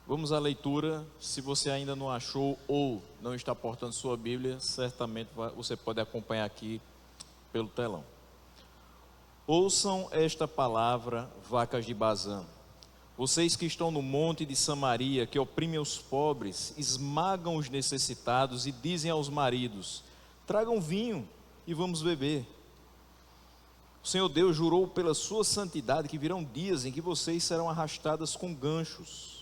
Vamos à leitura. Se você ainda não achou ou não está portando sua Bíblia, certamente você pode acompanhar aqui pelo telão. Ouçam esta palavra, vacas de Bazã. Vocês que estão no monte de Samaria, que oprimem os pobres, esmagam os necessitados e dizem aos maridos: tragam vinho e vamos beber. O Senhor Deus jurou pela sua santidade que virão dias em que vocês serão arrastadas com ganchos.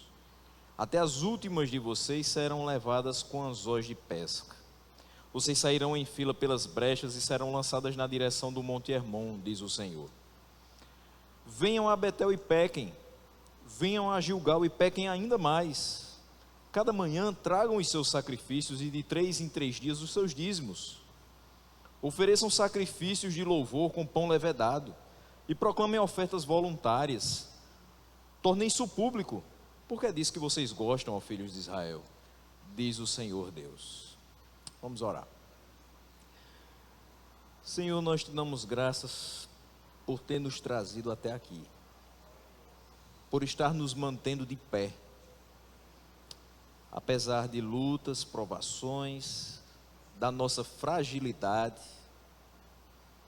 Até as últimas de vocês serão levadas com anzóis de pesca. Vocês sairão em fila pelas brechas e serão lançadas na direção do Monte Hermon, diz o Senhor. Venham a Betel e pequem. Venham a Gilgal e pequem ainda mais. Cada manhã tragam os seus sacrifícios e de 3 em 3 dias os seus dízimos. Ofereçam sacrifícios de louvor com pão levedado e proclamem ofertas voluntárias. Tornem isso público, porque é disso que vocês gostam, ó filhos de Israel, diz o Senhor Deus. Vamos orar. Senhor, nós te damos graças por ter nos trazido até aqui, por estar nos mantendo de pé, apesar de lutas, provações, da nossa fragilidade,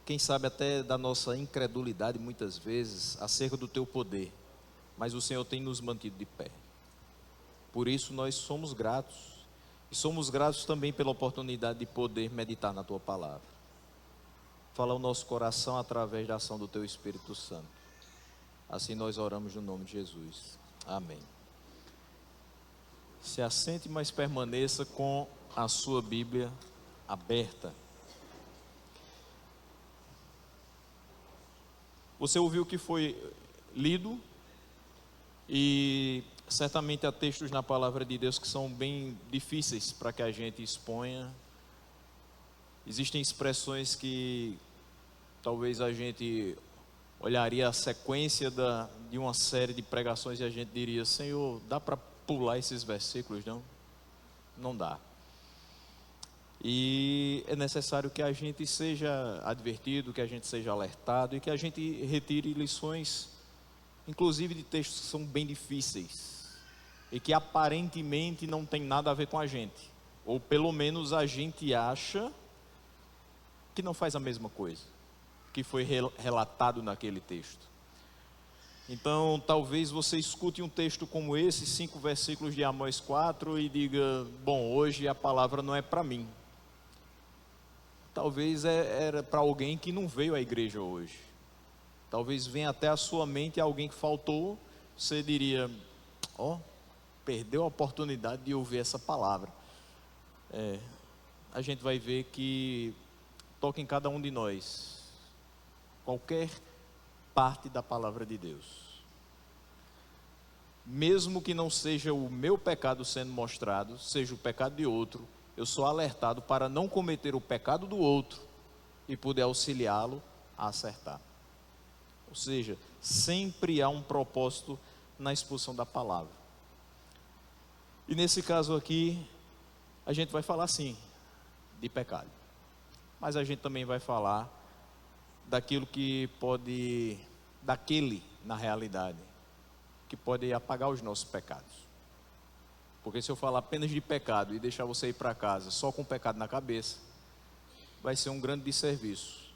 quem sabe até da nossa incredulidade muitas vezes, acerca do teu poder, mas o Senhor tem nos mantido de pé. Por isso nós somos gratos, e somos gratos também pela oportunidade de poder meditar na tua palavra. Fala o nosso coração através da ação do teu Espírito Santo. Assim nós oramos no nome de Jesus. Amém. Se assente, mas permaneça com a sua Bíblia aberta. Você ouviu o que foi lido, e certamente há textos na palavra de Deus que são bem difíceis para que a gente exponha. Existem expressões que talvez a gente olharia a sequência de uma série de pregações e a gente diria: Senhor, dá para pular esses versículos? Não? Não dá. E é necessário que a gente seja advertido, que a gente seja alertado e que a gente retire lições, inclusive de textos que são bem difíceis e que aparentemente não tem nada a ver com a gente, ou pelo menos a gente acha que não faz a mesma coisa que foi relatado naquele texto. Então talvez você escute um texto como esse, 5 versículos de Amós 4, e diga: bom, hoje a palavra não é para mim. Talvez era para alguém que não veio à igreja hoje. Talvez venha até a sua mente alguém que faltou. Você diria: perdeu a oportunidade de ouvir essa palavra. A gente vai ver que toca em cada um de nós qualquer parte da palavra de Deus. Mesmo que não seja o meu pecado sendo mostrado, seja o pecado de outro, eu sou alertado para não cometer o pecado do outro e poder auxiliá-lo a acertar. Ou seja, sempre há um propósito na exposição da palavra. E nesse caso aqui, a gente vai falar sim de pecado, mas a gente também vai falar daquilo que pode, daquele na realidade, que pode apagar os nossos pecados. Porque se eu falar apenas de pecado e deixar você ir para casa só com o pecado na cabeça, vai ser um grande desserviço,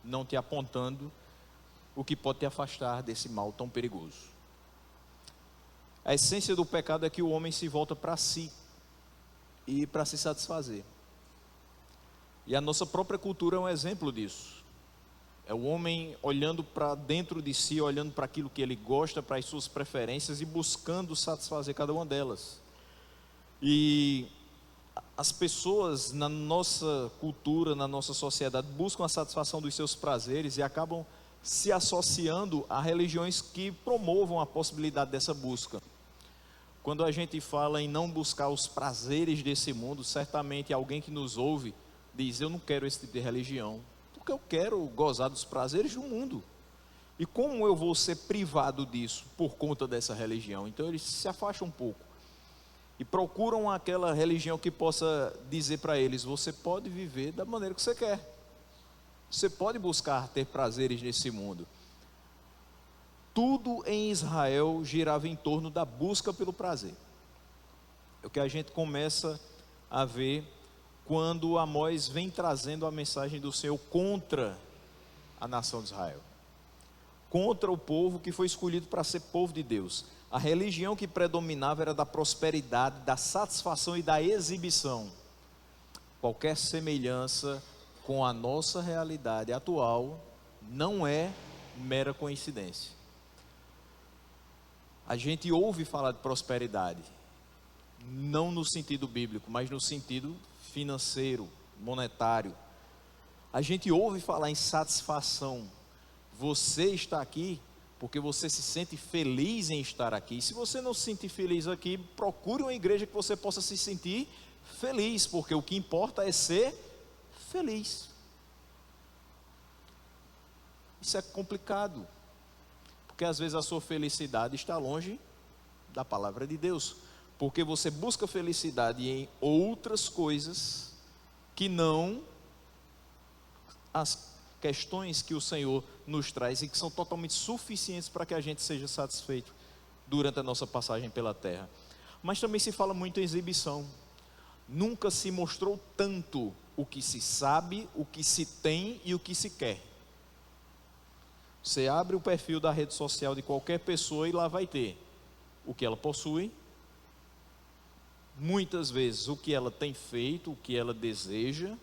não te apontando o que pode te afastar desse mal tão perigoso. A essência do pecado é que o homem se volta para si e para se satisfazer. E a nossa própria cultura é um exemplo disso. É o homem olhando para dentro de si, olhando para aquilo que ele gosta, para as suas preferências e buscando satisfazer cada uma delas. E as pessoas na nossa cultura, na nossa sociedade, buscam a satisfação dos seus prazeres e acabam se associando a religiões que promovam a possibilidade dessa busca. Quando a gente fala em não buscar os prazeres desse mundo, certamente alguém que nos ouve diz: eu não quero esse tipo de religião, porque eu quero gozar dos prazeres do mundo. E como eu vou ser privado disso por conta dessa religião? Então eles se afastam um pouco e procuram aquela religião que possa dizer para eles: você pode viver da maneira que você quer, você pode buscar ter prazeres nesse mundo. Tudo em Israel girava em torno da busca pelo prazer. É o que a gente começa a ver quando Amós vem trazendo a mensagem do Senhor contra a nação de Israel, contra o povo que foi escolhido para ser povo de Deus. A religião que predominava era da prosperidade, da satisfação e da exibição. Qualquer semelhança com a nossa realidade atual não é mera coincidência. A gente ouve falar de prosperidade, não no sentido bíblico, mas no sentido financeiro, monetário. A gente ouve falar em satisfação. Você está aqui porque você se sente feliz em estar aqui. Se você não se sentir feliz aqui, procure uma igreja que você possa se sentir feliz, porque o que importa é ser feliz. Isso é complicado, porque às vezes a sua felicidade está longe da palavra de Deus, porque você busca felicidade em outras coisas que não as questões que o Senhor nos traz e que são totalmente suficientes para que a gente seja satisfeito durante a nossa passagem pela terra. Mas também se fala muito em exibição. Nunca se mostrou tanto o que se sabe, o que se tem e o que se quer. Você abre o perfil da rede social de qualquer pessoa e lá vai ter o que ela possui, muitas vezes o que ela tem feito, o que ela deseja,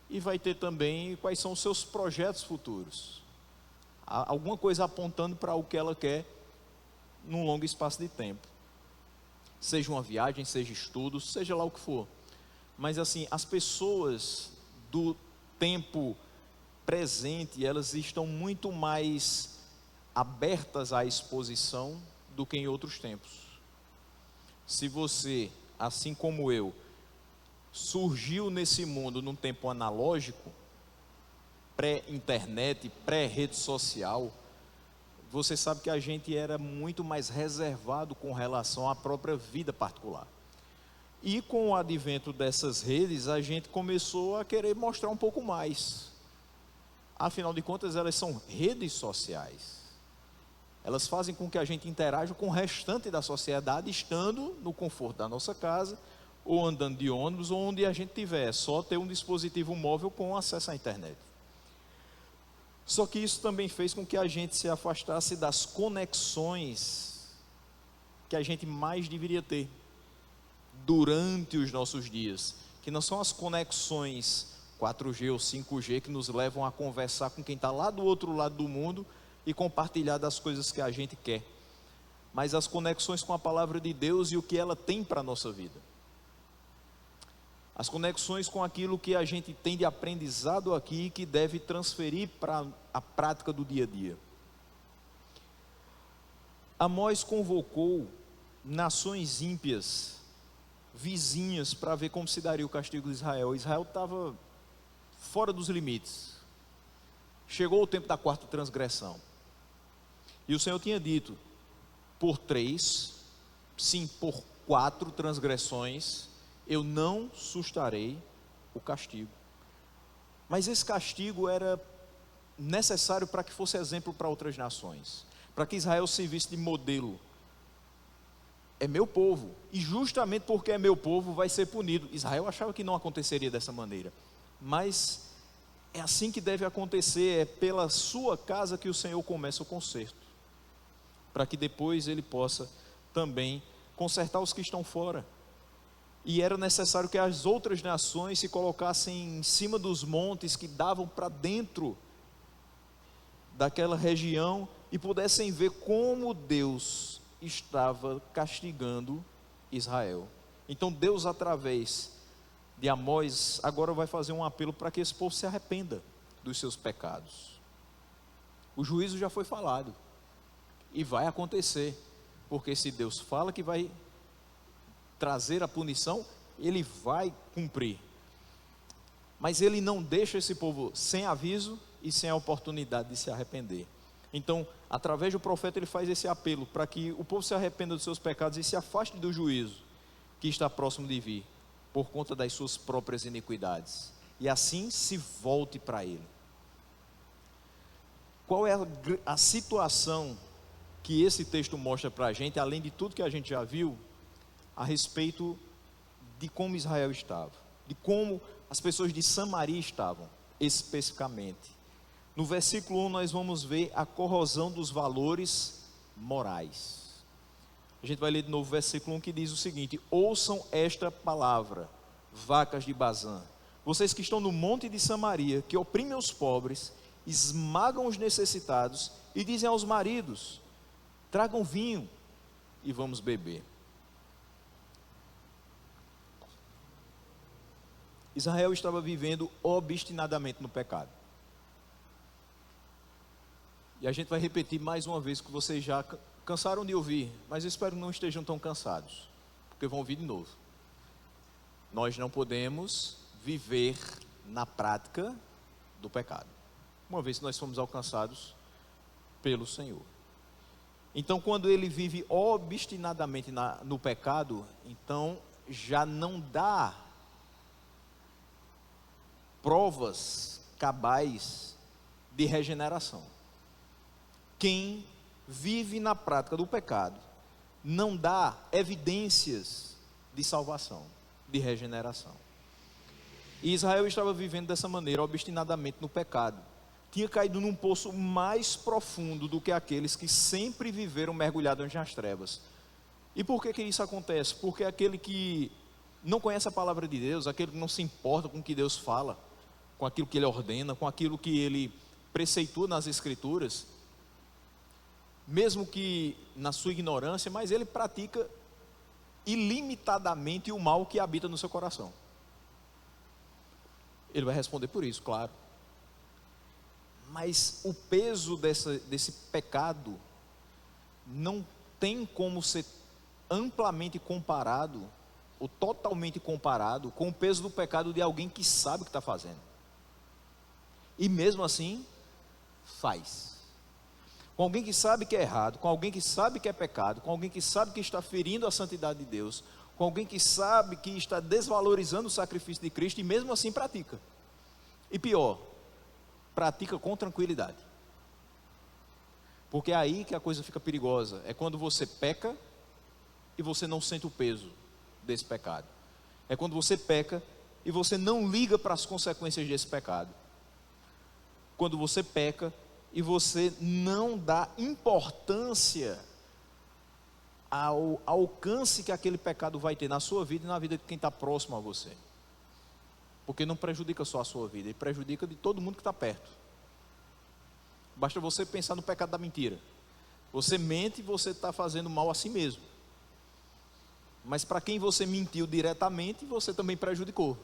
e vai ter também quais são os seus projetos futuros. Alguma coisa apontando para o que ela quer num longo espaço de tempo. Seja uma viagem, seja estudos, seja lá o que for. Mas assim, as pessoas do tempo presente, elas estão muito mais abertas à exposição do que em outros tempos. Se você, assim como eu, surgiu nesse mundo num tempo analógico, pré-internet, pré-rede social, você sabe que a gente era muito mais reservado com relação à própria vida particular. E com o advento dessas redes, a gente começou a querer mostrar um pouco mais. Afinal de contas, elas são redes sociais. Elas fazem com que a gente interaja com o restante da sociedade, estando no conforto da nossa casa, ou andando de ônibus, ou onde a gente tiver. É só ter um dispositivo móvel com acesso à internet. Só que isso também fez com que a gente se afastasse das conexões que a gente mais deveria ter durante os nossos dias, que não são as conexões 4G ou 5G que nos levam a conversar com quem está lá do outro lado do mundo e compartilhar das coisas que a gente quer, mas as conexões com a palavra de Deus e o que ela tem para a nossa vida. As conexões com aquilo que a gente tem de aprendizado aqui e que deve transferir para a prática do dia a dia. Amós convocou nações ímpias, vizinhas, para ver como se daria o castigo de Israel. Israel estava fora dos limites. Chegou o tempo da quarta transgressão. E o Senhor tinha dito, por 3, sim, por 4 transgressões, eu não sustarei o castigo. Mas esse castigo era necessário para que fosse exemplo para outras nações, para que Israel servisse de modelo. É meu povo, e justamente porque é meu povo vai ser punido. Israel achava que não aconteceria dessa maneira, mas é assim que deve acontecer. É pela sua casa que o Senhor começa o conserto, para que depois Ele possa também consertar os que estão fora. E era necessário que as outras nações se colocassem em cima dos montes que davam para dentro daquela região e pudessem ver como Deus estava castigando Israel. Então Deus, através de Amós, agora vai fazer um apelo para que esse povo se arrependa dos seus pecados. O juízo já foi falado e vai acontecer, porque se Deus fala que vai trazer a punição, Ele vai cumprir. Mas Ele não deixa esse povo sem aviso e sem a oportunidade de se arrepender. Então, através do profeta, ele faz esse apelo para que o povo se arrependa dos seus pecados e se afaste do juízo que está próximo de vir, por conta das suas próprias iniquidades, e assim se volte para Ele. Qual é a situação que esse texto mostra para a gente, além de tudo que a gente já viu? a respeito de como Israel estava, de como as pessoas de Samaria estavam, especificamente. No versículo 1 nós vamos ver a corrosão dos valores morais. A gente vai ler de novo o versículo 1 que diz o seguinte: ouçam esta palavra, vacas de Bazã, vocês que estão no monte de Samaria, que oprimem os pobres, esmagam os necessitados e dizem aos maridos: tragam vinho e vamos beber. Israel estava vivendo obstinadamente no pecado. E a gente vai repetir mais uma vez que vocês já cansaram de ouvir, mas eu espero que não estejam tão cansados, porque vão ouvir de novo. Nós não podemos viver na prática do pecado, uma vez que nós fomos alcançados pelo Senhor. Então, quando ele vive obstinadamente no pecado, então já não dá provas cabais de regeneração. Quem vive na prática do pecado não dá evidências de salvação, de regeneração. E Israel estava vivendo dessa maneira, obstinadamente no pecado. Tinha caído num poço mais profundo do que aqueles que sempre viveram mergulhados nas trevas. E por que isso acontece? Porque aquele que não conhece a palavra de Deus, aquele que não se importa com o que Deus fala, com aquilo que Ele ordena, com aquilo que Ele preceitua nas Escrituras, mesmo que na sua ignorância, mas ele pratica ilimitadamente o mal que habita no seu coração. Ele vai responder por isso, claro. Mas o peso desse pecado não tem como ser amplamente comparado, ou totalmente comparado, com o peso do pecado de alguém que sabe o que está fazendo. E mesmo assim, faz. Com alguém que sabe que é errado, com alguém que sabe que é pecado, com alguém que sabe que está ferindo a santidade de Deus, com alguém que sabe que está desvalorizando o sacrifício de Cristo e mesmo assim pratica. E pior, pratica com tranquilidade. Porque é aí que a coisa fica perigosa, é quando você peca e você não sente o peso desse pecado. É quando você peca e você não liga para as consequências desse pecado. Quando você peca e você não dá importância ao alcance que aquele pecado vai ter na sua vida e na vida de quem está próximo a você. Porque não prejudica só a sua vida, ele prejudica de todo mundo que está perto. Basta você pensar no pecado da mentira. Você mente e você está fazendo mal a si mesmo. Mas para quem você mentiu diretamente, você também prejudicou.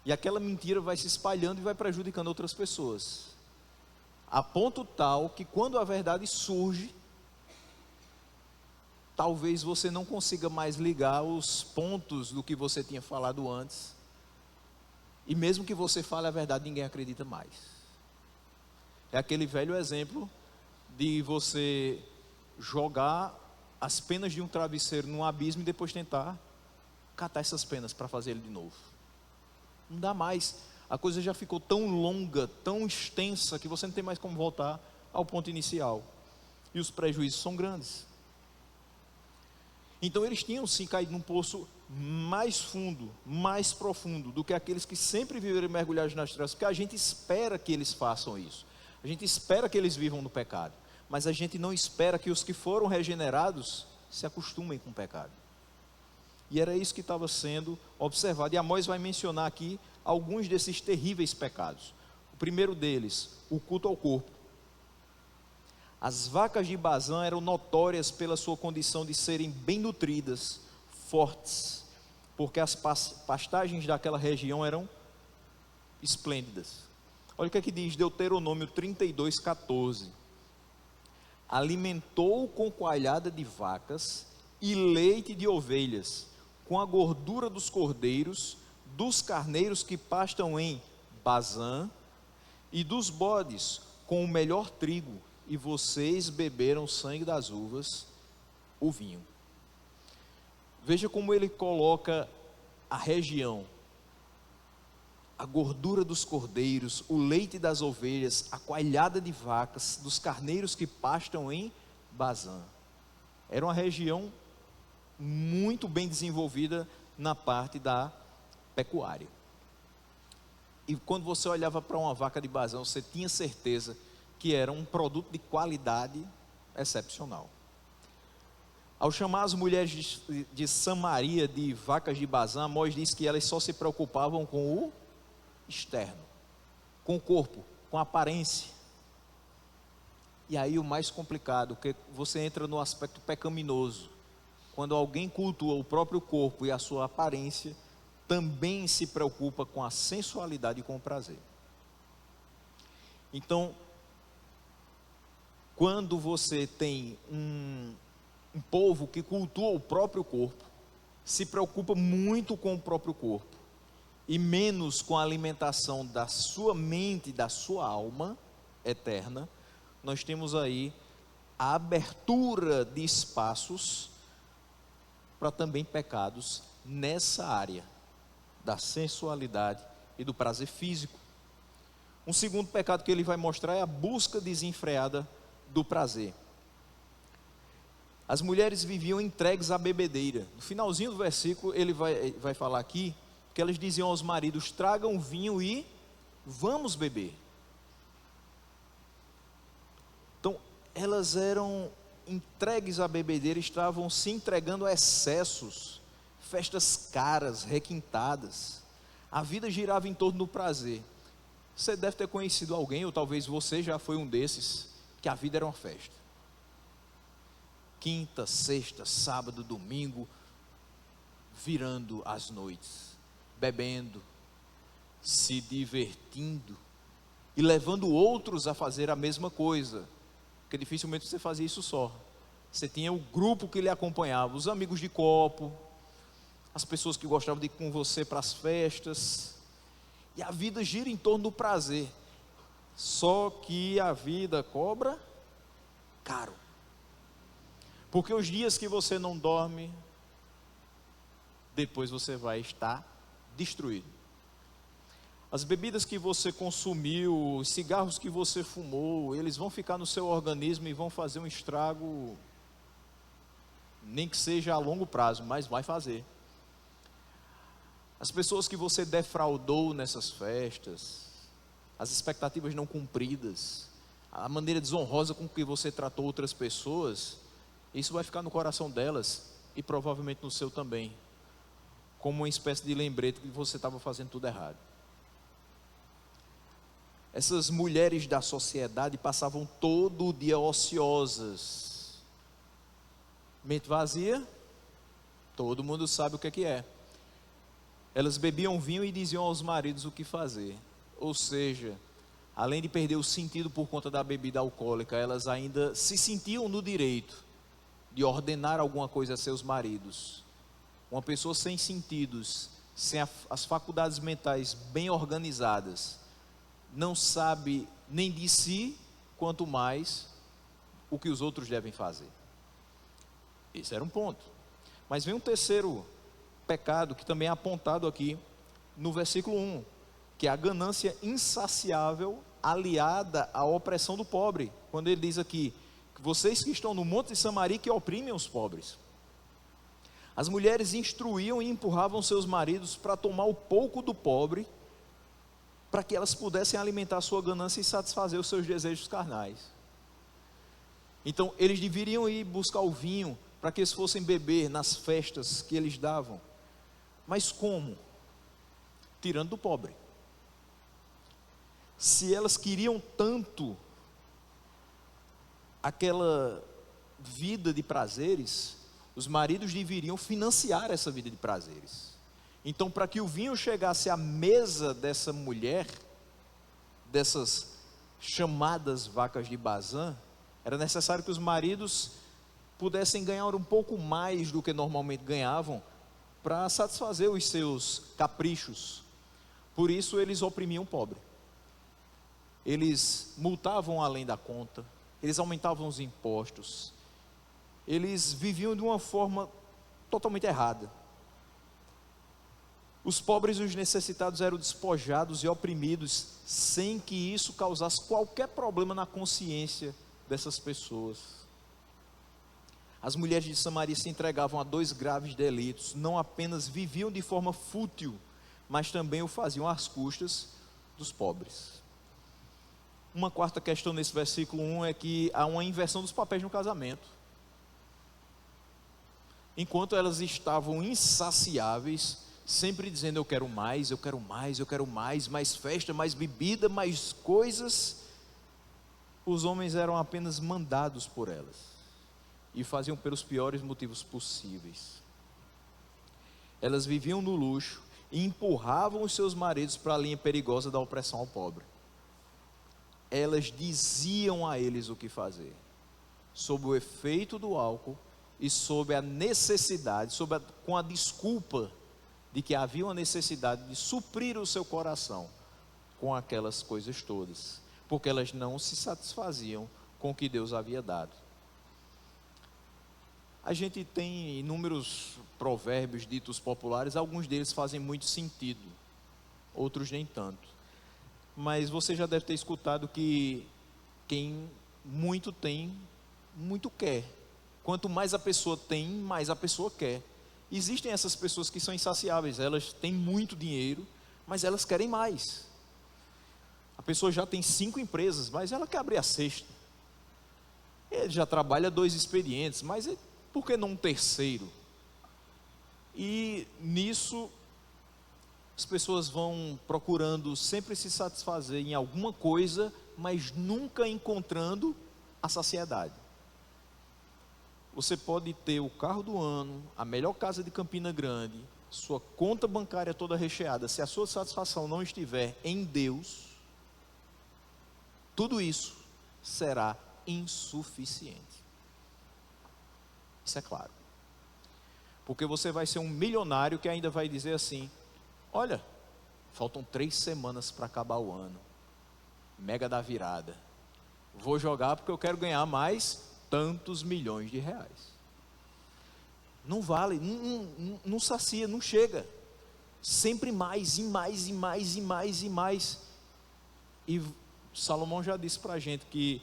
E aquela mentira vai se espalhando e vai prejudicando outras pessoas. A ponto tal que quando a verdade surge, talvez você não consiga mais ligar os pontos do que você tinha falado antes. E mesmo que você fale a verdade, ninguém acredita mais. É aquele velho exemplo de você jogar as penas de um travesseiro num abismo e depois tentar catar essas penas para fazer ele de novo. Não dá mais. A coisa já ficou tão longa, tão extensa, que você não tem mais como voltar ao ponto inicial. E os prejuízos são grandes. Então eles tinham sim caído num poço mais fundo, mais profundo do que aqueles que sempre viveram mergulhados nas trevas, porque a gente espera que eles façam isso. A gente espera que eles vivam no pecado, mas a gente não espera que os que foram regenerados se acostumem com o pecado. E era isso que estava sendo observado. E Amós vai mencionar aqui alguns desses terríveis pecados. O primeiro deles, o culto ao corpo. As vacas de Bazã eram notórias pela sua condição de serem bem nutridas, fortes, porque as pastagens daquela região eram esplêndidas. Olha o que é que diz Deuteronômio 32:14. Alimentou com coalhada de vacas e leite de ovelhas, com a gordura dos cordeiros, dos carneiros que pastam em Bazã, e dos bodes, com o melhor trigo, e vocês beberam o sangue das uvas, o vinho. Veja como ele coloca a região, a gordura dos cordeiros, o leite das ovelhas, a coalhada de vacas, dos carneiros que pastam em Bazã. Era uma região muito bem desenvolvida na parte da pecuária. E quando você olhava para uma vaca de Bazã, você tinha certeza que era um produto de qualidade excepcional. Ao chamar as mulheres de Samaria de vacas de Bazã, Amós diz que elas só se preocupavam com o externo, com o corpo, com a aparência. E aí o mais complicado, que você entra no aspecto pecaminoso. Quando alguém cultua o próprio corpo e a sua aparência, também se preocupa com a sensualidade e com o prazer. Então, quando você tem um povo que cultua o próprio corpo, se preocupa muito com o próprio corpo, e menos com a alimentação da sua mente, da sua alma eterna, nós temos aí a abertura de espaços para também pecados nessa área da sensualidade e do prazer físico. Um segundo pecado que ele vai mostrar é a busca desenfreada do prazer. As mulheres viviam entregues à bebedeira. No finalzinho do versículo ele vai falar aqui que elas diziam aos maridos: tragam vinho e vamos beber. Então elas eram entregues à bebedeira, estavam se entregando a excessos, festas caras, requintadas. A vida girava em torno do prazer. Você deve ter conhecido alguém, ou talvez você já foi um desses, que a vida era uma festa. Quinta, sexta, sábado, domingo, virando as noites, bebendo, se divertindo e levando outros a fazer a mesma coisa, porque dificilmente você fazia isso só. Você tinha o grupo que lhe acompanhava, os amigos de copo, as pessoas que gostavam de ir com você para as festas, e a vida gira em torno do prazer. Só que a vida cobra caro, porque os dias que você não dorme, depois você vai estar destruído. As bebidas que você consumiu, os cigarros que você fumou, eles vão ficar no seu organismo e vão fazer um estrago, nem que seja a longo prazo, mas vai fazer. As pessoas que você defraudou nessas festas, as expectativas não cumpridas, a maneira desonrosa com que você tratou outras pessoas, isso vai ficar no coração delas e provavelmente no seu também, como uma espécie de lembrete que você estava fazendo tudo errado. Essas mulheres da sociedade passavam todo o dia ociosas, mente vazia, todo mundo sabe o que é. Elas bebiam vinho e diziam aos maridos o que fazer. Ou seja, além de perder o sentido por conta da bebida alcoólica, elas ainda se sentiam no direito de ordenar alguma coisa a seus maridos. Uma pessoa sem sentidos, sem as faculdades mentais bem organizadas, não sabe nem de si, quanto mais o que os outros devem fazer. Esse era um ponto. Mas vem um terceiro pecado que também é apontado aqui no versículo 1, que é a ganância insaciável aliada à opressão do pobre. Quando ele diz aqui, que vocês que estão no monte de Samaria que oprimem os pobres. As mulheres instruíam e empurravam seus maridos para tomar o pouco do pobre, para que elas pudessem alimentar a sua ganância e satisfazer os seus desejos carnais. Então eles deveriam ir buscar o vinho para que eles fossem beber nas festas que eles davam. Mas como? Tirando do pobre. Se elas queriam tanto aquela vida de prazeres, os maridos deveriam financiar essa vida de prazeres. Então, para que o vinho chegasse à mesa dessa mulher, dessas chamadas vacas de Bazã, era necessário que os maridos pudessem ganhar um pouco mais do que normalmente ganhavam, para satisfazer os seus caprichos. Por isso eles oprimiam o pobre. Eles multavam além da conta, eles aumentavam os impostos, eles viviam de uma forma totalmente errada. Os pobres e os necessitados eram despojados e oprimidos, sem que isso causasse qualquer problema na consciência dessas pessoas. As mulheres de Samaria se entregavam a dois graves delitos: não apenas viviam de forma fútil, mas também o faziam às custas dos pobres. Uma quarta questão nesse versículo 1 é que há uma inversão dos papéis no casamento. Enquanto elas estavam insaciáveis, sempre dizendo: eu quero mais, eu quero mais, eu quero mais, mais festa, mais bebida, mais coisas, os homens eram apenas mandados por elas, e faziam pelos piores motivos possíveis. Elas viviam no luxo e empurravam os seus maridos para a linha perigosa da opressão ao pobre. Elas diziam a eles o que fazer, sob o efeito do álcool e sob a necessidade, com a desculpa de que havia uma necessidade de suprir o seu coração com aquelas coisas todas, porque elas não se satisfaziam com o que Deus havia dado. A gente tem inúmeros provérbios ditos populares, alguns deles fazem muito sentido, outros nem tanto. Mas você já deve ter escutado que quem muito tem, muito quer. Quanto mais a pessoa tem, mais a pessoa quer. Existem essas pessoas que são insaciáveis, elas têm muito dinheiro, mas elas querem mais. A pessoa já tem 5 empresas, mas ela quer abrir a 6ª. Ele já trabalha 2 expedientes, mas por que não um terceiro? E nisso as pessoas vão procurando sempre se satisfazer em alguma coisa, mas nunca encontrando a saciedade. Você pode ter o carro do ano, a melhor casa de Campina Grande, sua conta bancária toda recheada, se a sua satisfação não estiver em Deus, tudo isso será insuficiente. Isso é claro. Porque você vai ser um milionário que ainda vai dizer assim: olha, faltam 3 semanas para acabar o ano, mega da virada, vou jogar porque eu quero ganhar mais tantos milhões de reais. Não vale, não sacia, não chega, sempre mais, e mais, e mais, e mais, e mais. E Salomão já disse para a gente que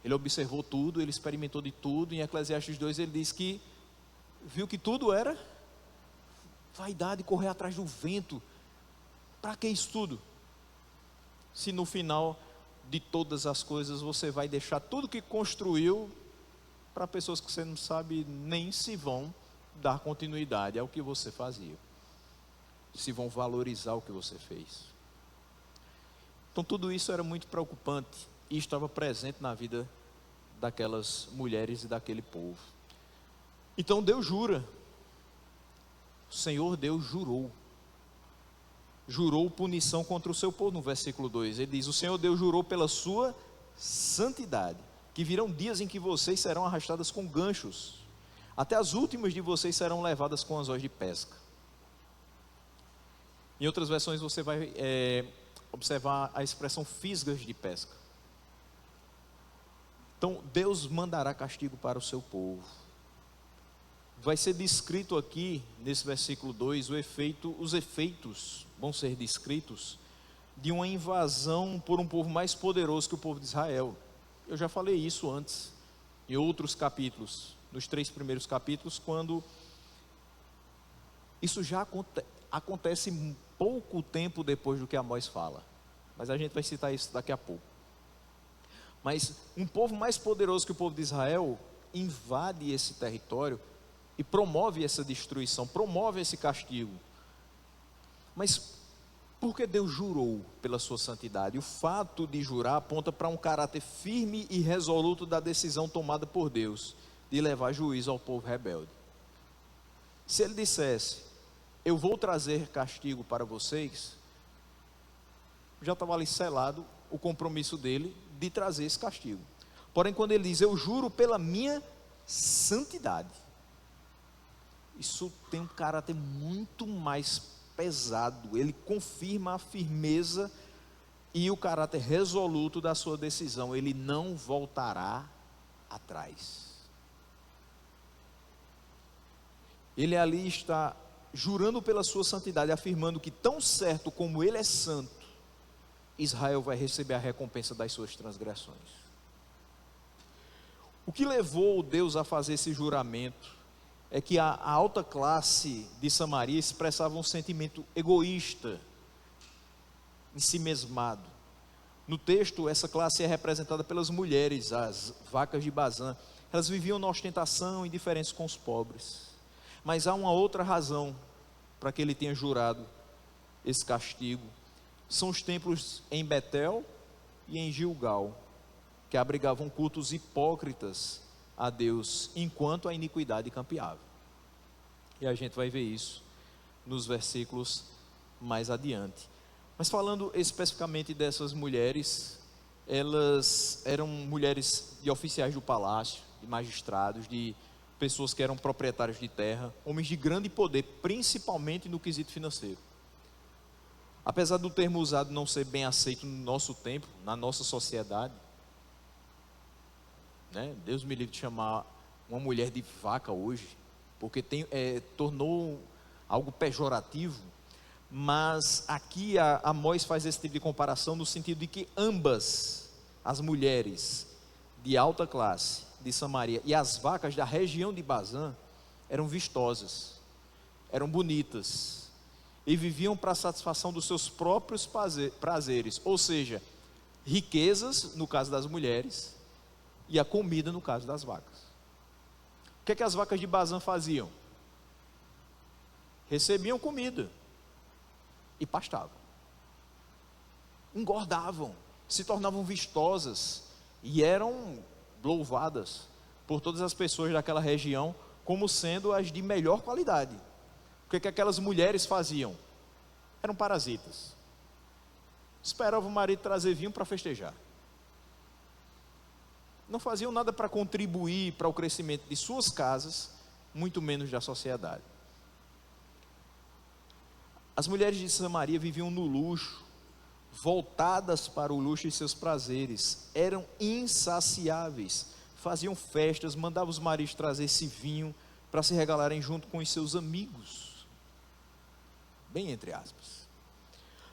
ele observou tudo, ele experimentou de tudo. Em Eclesiastes 2 ele diz que viu que tudo era vaidade, correr atrás do vento. Para que isso tudo? Se no final de todas as coisas você vai deixar tudo que construiu para pessoas que você não sabe nem se vão dar continuidade ao que você fazia, se vão valorizar o que você fez. Então tudo isso era muito preocupante e estava presente na vida daquelas mulheres e daquele povo. Então Deus jura, o Senhor Deus jurou punição contra o seu povo. No versículo 2 ele diz: o Senhor Deus jurou pela sua santidade, que virão dias em que vocês serão arrastadas com ganchos, até as últimas de vocês serão levadas com anzóis de pesca. Em outras versões você vai observar a expressão fisgas de pesca. Então Deus mandará castigo para o seu povo. Vai ser descrito aqui nesse versículo 2 os efeitos vão ser descritos de uma invasão por um povo mais poderoso que o povo de Israel. Eu já falei isso antes, em outros capítulos, nos 3 primeiros capítulos, quando isso já acontece pouco tempo depois do que Amós fala, mas a gente vai citar isso daqui a pouco. Mas um povo mais poderoso que o povo de Israel invade esse território e promove essa destruição, promove esse castigo. Mas por que Deus jurou pela sua santidade? O fato de jurar aponta para um caráter firme e resoluto da decisão tomada por Deus de levar juízo ao povo rebelde. Se ele dissesse: eu vou trazer castigo para vocês, já estava ali selado o compromisso dele de trazer esse castigo. Porém, quando ele diz: eu juro pela minha santidade, isso tem um caráter muito mais pesado. Ele confirma a firmeza e o caráter resoluto da sua decisão. Ele não voltará atrás. Ele ali está jurando pela sua santidade, afirmando que tão certo como ele é santo, Israel vai receber a recompensa das suas transgressões. O que levou Deus a fazer esse juramento é que a alta classe de Samaria expressava um sentimento egoísta, ensimesmado. No texto, essa classe é representada pelas mulheres, as vacas de Bazã. Elas viviam na ostentação, indiferentes com os pobres. Mas há uma outra razão para que ele tenha jurado esse castigo. São os templos em Betel e em Gilgal, que abrigavam cultos hipócritas a Deus, enquanto a iniquidade campeava. E a gente vai ver isso nos versículos mais adiante. Mas falando especificamente dessas mulheres, elas eram mulheres de oficiais do palácio, de magistrados, de pessoas que eram proprietários de terra, homens de grande poder, principalmente no quesito financeiro. Apesar do termo usado não ser bem aceito no nosso tempo, na nossa sociedade, né? Deus me livre de chamar uma mulher de vaca hoje, porque tornou algo pejorativo. Mas aqui Amós faz esse tipo de comparação no sentido de que ambas, as mulheres de alta classe de Samaria e as vacas da região de Bazã, eram vistosas, eram bonitas e viviam para a satisfação dos seus próprios prazeres, ou seja, riquezas no caso das mulheres e a comida no caso das vacas. O que é que as vacas de Bazã faziam? Recebiam comida e pastavam, engordavam, se tornavam vistosas e eram louvadas por todas as pessoas daquela região como sendo as de melhor qualidade. O que é que aquelas mulheres faziam? Eram parasitas, esperavam o marido trazer vinho para festejar, não faziam nada para contribuir para o crescimento de suas casas, muito menos da sociedade. As mulheres de Samaria viviam no luxo, voltadas para o luxo e seus prazeres, eram insaciáveis, faziam festas, mandavam os maridos trazer esse vinho para se regalarem junto com os seus amigos, bem entre aspas.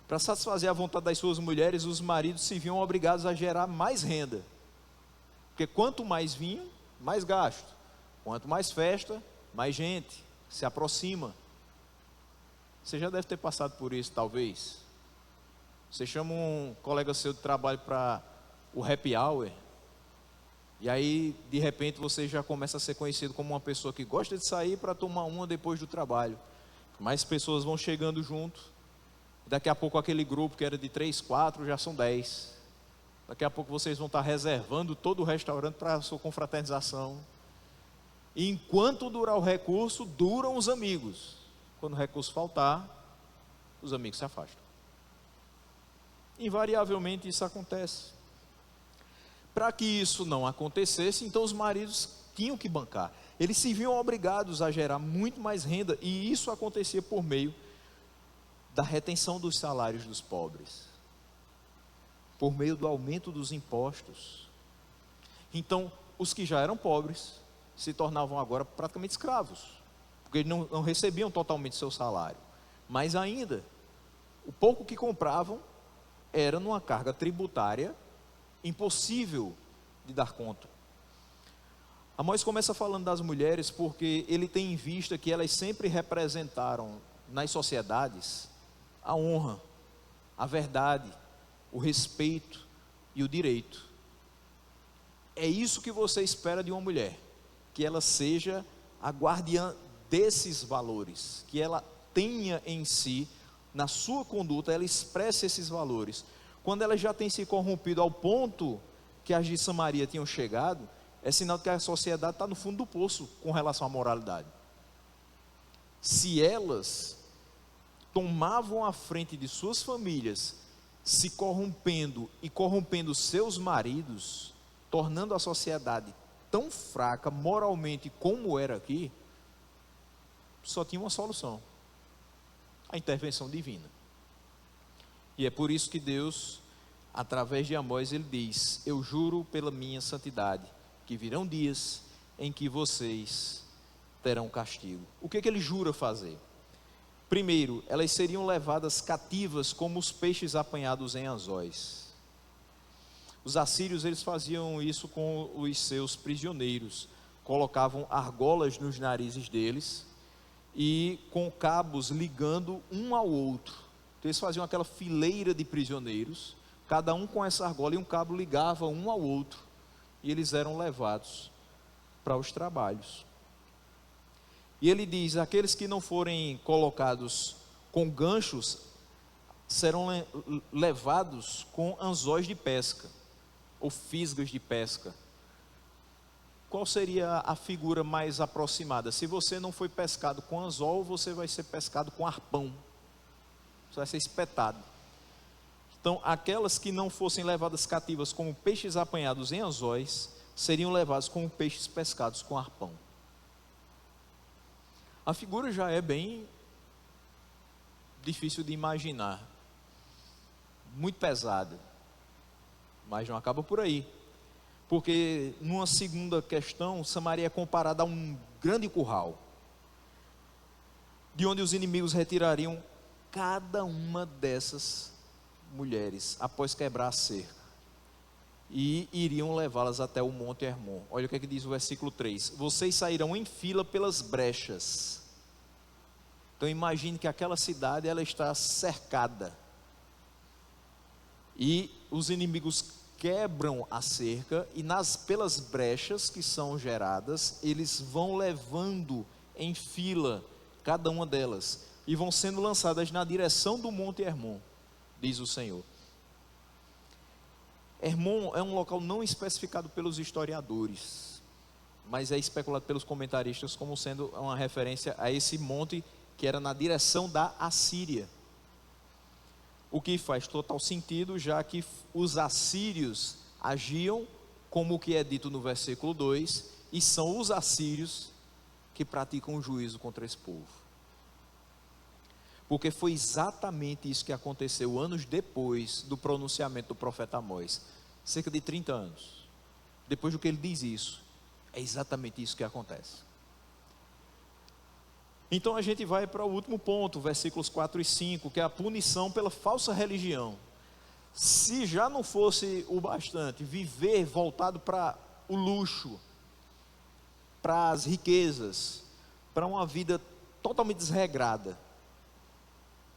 Para satisfazer a vontade das suas mulheres, os maridos se viam obrigados a gerar mais renda, porque quanto mais vinho, mais gasto, quanto mais festa, mais gente se aproxima. Você já deve ter passado por isso, talvez. Você chama um colega seu de trabalho para o happy hour, e aí, de repente, você já começa a ser conhecido como uma pessoa que gosta de sair para tomar uma depois do trabalho. Mais pessoas vão chegando junto. Daqui a pouco aquele grupo que era de 3, 4, já são 10. Daqui a pouco vocês vão estar reservando todo o restaurante para a sua confraternização. E enquanto durar o recurso, duram os amigos. Quando o recurso faltar, os amigos se afastam. Invariavelmente isso acontece. Para que isso não acontecesse, então os maridos tinham que bancar. Eles se viam obrigados a gerar muito mais renda, e isso acontecia por meio da retenção dos salários dos pobres, por meio do aumento dos impostos. Então, os que já eram pobres se tornavam agora praticamente escravos, porque eles não recebiam totalmente seu salário, mas ainda, o pouco que compravam era numa carga tributária impossível de dar conta. Amós começa falando das mulheres porque ele tem em vista que elas sempre representaram nas sociedades a honra, a verdade, o respeito e o direito. É isso que você espera de uma mulher, que ela seja a guardiã desses valores, que ela tenha em si, na sua conduta, ela expresse esses valores. Quando ela já tem se corrompido ao ponto que as de Samaria tinham chegado, é sinal de que a sociedade está no fundo do poço com relação à moralidade. Se elas tomavam a frente de suas famílias, se corrompendo e corrompendo seus maridos, tornando a sociedade tão fraca moralmente como era aqui, só tinha uma solução: a intervenção divina. E é por isso que Deus, através de Amós, ele diz: eu juro pela minha santidade, que virão dias em que vocês terão castigo. O que ele jura fazer? Primeiro, elas seriam levadas cativas como os peixes apanhados em anzóis. Os assírios, eles faziam isso com os seus prisioneiros, colocavam argolas nos narizes deles e com cabos ligando um ao outro. Então eles faziam aquela fileira de prisioneiros, cada um com essa argola, e um cabo ligava um ao outro, e eles eram levados para os trabalhos. E ele diz: aqueles que não forem colocados com ganchos serão levados com anzóis de pesca, ou fisgas de pesca. Qual seria a figura mais aproximada? Se você não foi pescado com anzol, você vai ser pescado com arpão, você vai ser espetado. Então, aquelas que não fossem levadas cativas como peixes apanhados em anzóis, seriam levados como peixes pescados com arpão. A figura já é bem difícil de imaginar, muito pesada, mas não acaba por aí, porque numa segunda questão, Samaria é comparada a um grande curral, de onde os inimigos retirariam cada uma dessas mulheres após quebrar a cerca, e iriam levá-las até o Monte Hermon. Olha o que é que diz o versículo 3: vocês sairão em fila pelas brechas. Então imagine que aquela cidade, ela está cercada, e os inimigos quebram a cerca, e pelas brechas que são geradas, eles vão levando em fila cada uma delas, e vão sendo lançadas na direção do Monte Hermon, diz o Senhor. Hermon é um local não especificado pelos historiadores, mas é especulado pelos comentaristas como sendo uma referência a esse monte que era na direção da Assíria. O que faz total sentido, já que os assírios agiam como o que é dito no versículo 2, e são os assírios que praticam o juízo contra esse povo. Porque foi exatamente isso que aconteceu anos depois do pronunciamento do profeta Amós, cerca de 30 anos. Depois do que ele diz isso, é exatamente isso que acontece. Então a gente vai para o último ponto, versículos 4 e 5, que é a punição pela falsa religião. Se já não fosse o bastante viver voltado para o luxo, para as riquezas, para uma vida totalmente desregrada,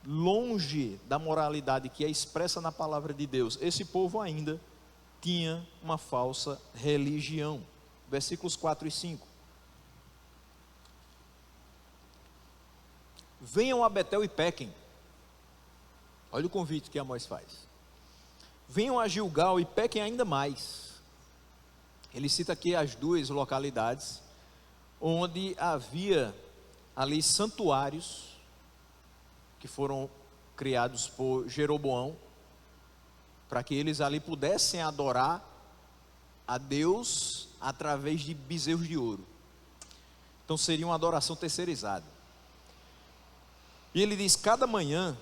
longe da moralidade que é expressa na palavra de Deus, esse povo ainda tinha uma falsa religião. Versículos 4 e 5. Venham a Betel e pequem. Olha o convite que Amós faz. Venham a Gilgal e pequem ainda mais. Ele cita aqui as duas localidades onde havia ali santuários que foram criados por Jeroboão, para que eles ali pudessem adorar a Deus através de bezerros de ouro. Então seria uma adoração terceirizada. E ele diz: cada manhã,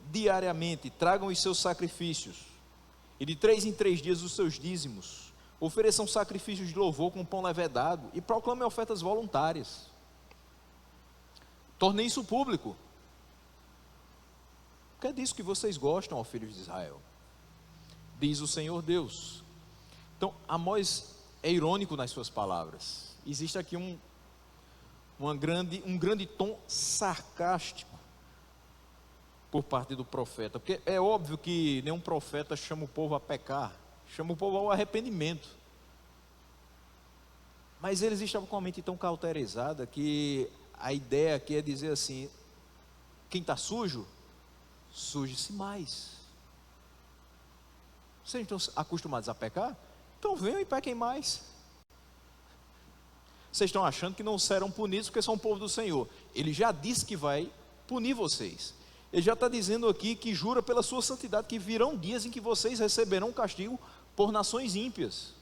diariamente, tragam os seus sacrifícios, e de 3 em 3 dias os seus dízimos, ofereçam sacrifícios de louvor com pão levedado, e proclamem ofertas voluntárias. Tornem isso público, porque é disso que vocês gostam, ó filhos de Israel, diz o Senhor Deus. Então Amós é irônico nas suas palavras. Existe aqui um grande tom sarcástico por parte do profeta, porque é óbvio que nenhum profeta chama o povo a pecar, chama o povo ao arrependimento, mas eles estavam com a mente tão cauterizada que a ideia aqui é dizer assim: quem está sujo, suje-se mais. Vocês estão acostumados a pecar? Então venham e pequem mais. Vocês estão achando que não serão punidos porque são o povo do Senhor. Ele já disse que vai punir vocês. Ele já está dizendo aqui que jura pela sua santidade que virão dias em que vocês receberão castigo por nações ímpias.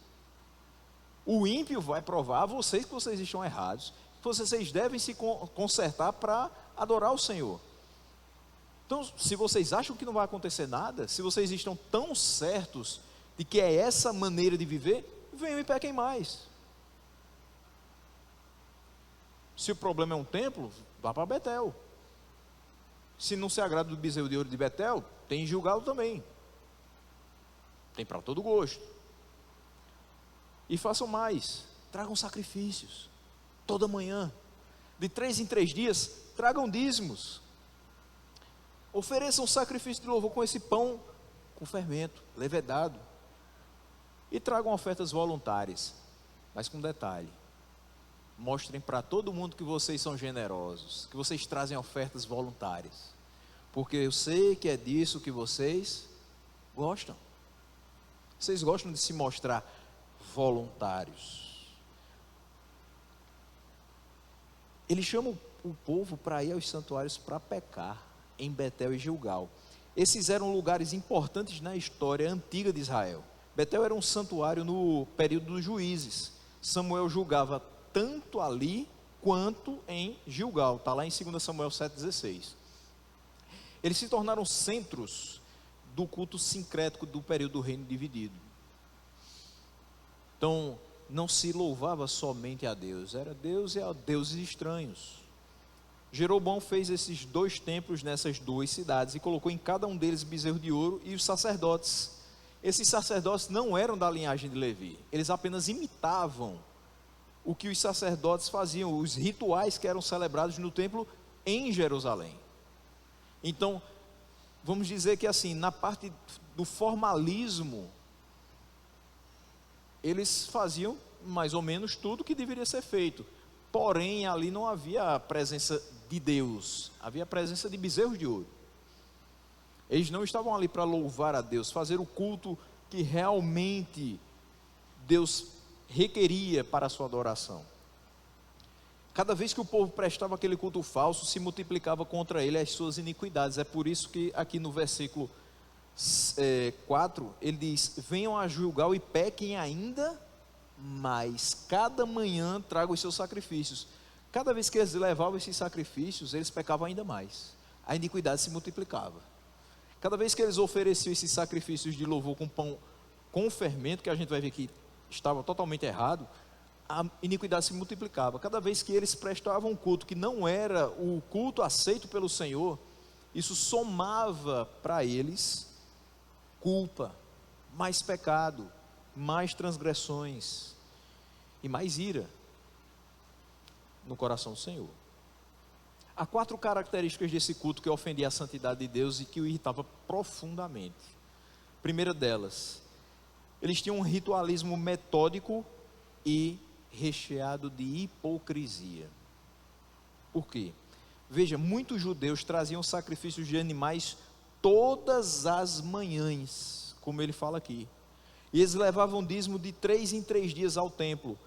O ímpio vai provar a vocês que vocês estão errados, que vocês devem se consertar para adorar o Senhor. Então, se vocês acham que não vai acontecer nada, se vocês estão tão certos de que é essa maneira de viver, venham e pequem mais. Se o problema é um templo, vá para Betel. Se não se agrada do bezerro de ouro de Betel, tem em Gilgal também. Tem para todo gosto. E façam mais, tragam sacrifícios, toda manhã, de 3 em 3 dias, tragam dízimos, ofereçam sacrifício de louvor com esse pão com fermento, levedado, e tragam ofertas voluntárias, mas com detalhe, mostrem para todo mundo que vocês são generosos, que vocês trazem ofertas voluntárias, porque eu sei que é disso que vocês gostam. Vocês gostam de se mostrar voluntários. Ele chama o povo para ir aos santuários para pecar, em Betel e Gilgal. Esses eram lugares importantes na história antiga de Israel. Betel era um santuário no período dos juízes. Samuel julgava tanto ali quanto em Gilgal. Está lá em 2 Samuel 7,16. Eles se tornaram centros do culto sincrético do período do reino dividido. Então, não se louvava somente a Deus, era Deus e a deuses estranhos. Jeroboão fez esses 2 templos nessas 2 cidades e colocou em cada um deles bezerro de ouro e os sacerdotes. Esses sacerdotes não eram da linhagem de Levi, eles apenas imitavam o que os sacerdotes faziam, os rituais que eram celebrados no templo em Jerusalém. Então, vamos dizer que assim, na parte do formalismo, eles faziam mais ou menos tudo que deveria ser feito. Porém, ali não havia a presença de Deus, havia a presença de bezerros de ouro. Eles não estavam ali para louvar a Deus, fazer o culto que realmente Deus requeria para a sua adoração. Cada vez que o povo prestava aquele culto falso, se multiplicava contra ele as suas iniquidades. É por isso que aqui no versículo 4, ele diz: venham a Gilgal e pequem ainda mais, cada manhã tragam os seus sacrifícios. Cada vez que eles levavam esses sacrifícios, eles pecavam ainda mais, a iniquidade se multiplicava. Cada vez que eles ofereciam esses sacrifícios de louvor com pão com fermento, que a gente vai ver que estava totalmente errado, a iniquidade se multiplicava. Cada vez que eles prestavam um culto que não era o culto aceito pelo Senhor, isso somava para eles culpa, mais pecado, mais transgressões e mais ira no coração do Senhor. Há 4 características desse culto que ofendia a santidade de Deus e que o irritava profundamente. Primeira delas, eles tinham um ritualismo metódico e recheado de hipocrisia. Por quê? Veja, muitos judeus traziam sacrifícios de animais todas as manhãs, como ele fala aqui. E eles levavam dízimo de 3 em 3 dias ao templo.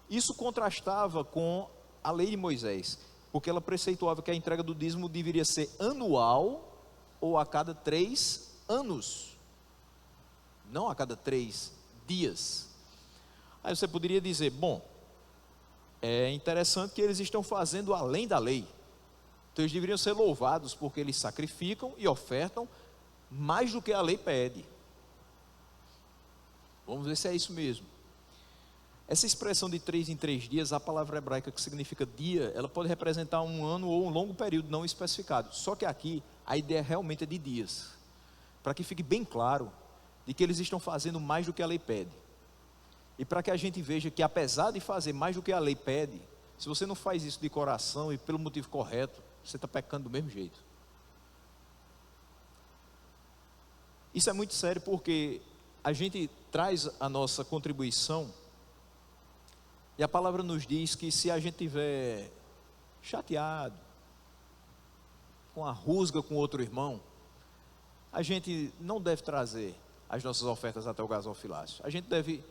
Isso contrastava com a lei de Moisés, porque ela preceituava que a entrega do dízimo deveria ser anual ou a cada 3 anos, não a cada 3 dias. Aí você poderia dizer, bom, é interessante que eles estão fazendo além da lei, então eles deveriam ser louvados porque eles sacrificam e ofertam mais do que a lei pede. Vamos ver se é isso mesmo. Essa expressão de 3 em 3 dias, a palavra hebraica que significa dia, ela pode representar um ano ou um longo período não especificado. Só que aqui a ideia realmente é de dias, para que fique bem claro de que eles estão fazendo mais do que a lei pede. E para que a gente veja que apesar de fazer mais do que a lei pede, se você não faz isso de coração e pelo motivo correto, você está pecando do mesmo jeito. Isso é muito sério porque a gente traz a nossa contribuição e a palavra nos diz que se a gente tiver chateado, com a rusga com outro irmão, a gente não deve trazer as nossas ofertas até o gasofilácio. A gente deve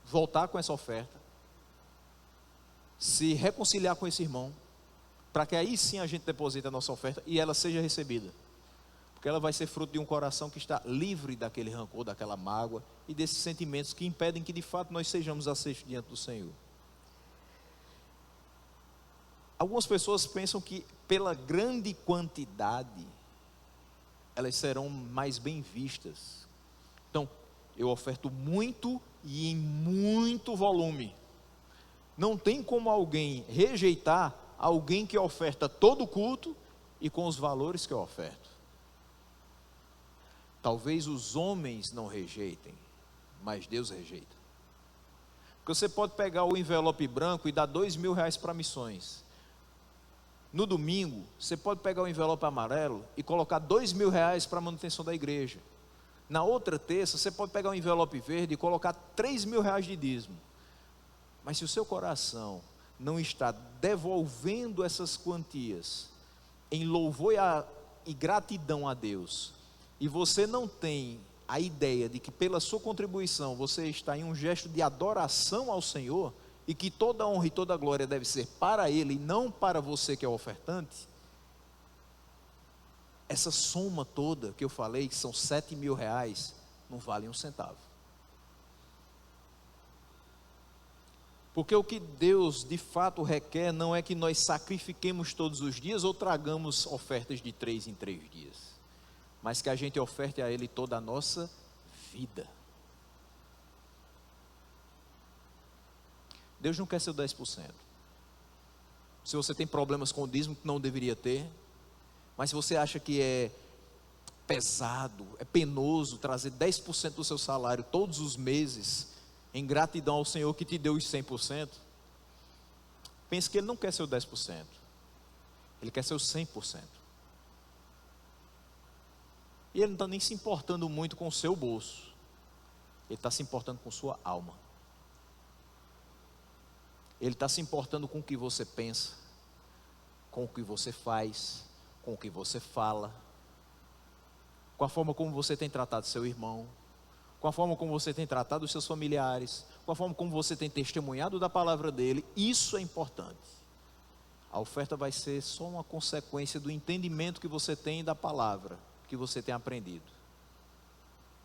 voltar com essa oferta, se reconciliar com esse irmão, para que aí sim a gente deposite a nossa oferta e ela seja recebida. Porque ela vai ser fruto de um coração que está livre daquele rancor, daquela mágoa e desses sentimentos que impedem que de fato nós sejamos aceitos diante do Senhor. Algumas pessoas pensam que pela grande quantidade elas serão mais bem vistas. Então, eu oferto muito e em muito volume. Não tem como alguém rejeitar alguém que oferta todo o culto e com os valores que eu oferto. Talvez os homens não rejeitem, mas Deus rejeita. Porque você pode pegar o envelope branco e dar R$2.000 para missões. No domingo, você pode pegar o envelope amarelo e colocar R$2.000 para a manutenção da igreja. Na outra terça, você pode pegar o envelope verde e colocar R$3.000 de dízimo. Mas se o seu coração não está devolvendo essas quantias em louvor e gratidão a Deus, e você não tem a ideia de que pela sua contribuição você está em um gesto de adoração ao Senhor, e que toda honra e toda glória deve ser para Ele e não para você que é o ofertante, essa soma toda que eu falei, que são R$7.000, não vale um centavo. Porque o que Deus de fato requer não é que nós sacrifiquemos todos os dias ou tragamos ofertas de 3 em 3 dias, mas que a gente oferte a Ele toda a nossa vida. Deus não quer seu 10%. Se você tem problemas com o dízimo que não deveria ter, mas se você acha que é pesado, é penoso trazer 10% do seu salário todos os meses, em gratidão ao Senhor que te deu os 100%, pense que Ele não quer seu 10%, Ele quer seu 100%. E Ele não está nem se importando muito com o seu bolso, Ele está se importando com sua alma. Ele está se importando com o que você pensa, com o que você faz, com o que você fala, com a forma como você tem tratado seu irmão, com a forma como você tem tratado os seus familiares, com a forma como você tem testemunhado da palavra dele. Isso é importante. A oferta vai ser só uma consequência do entendimento que você tem da palavra, que você tem aprendido.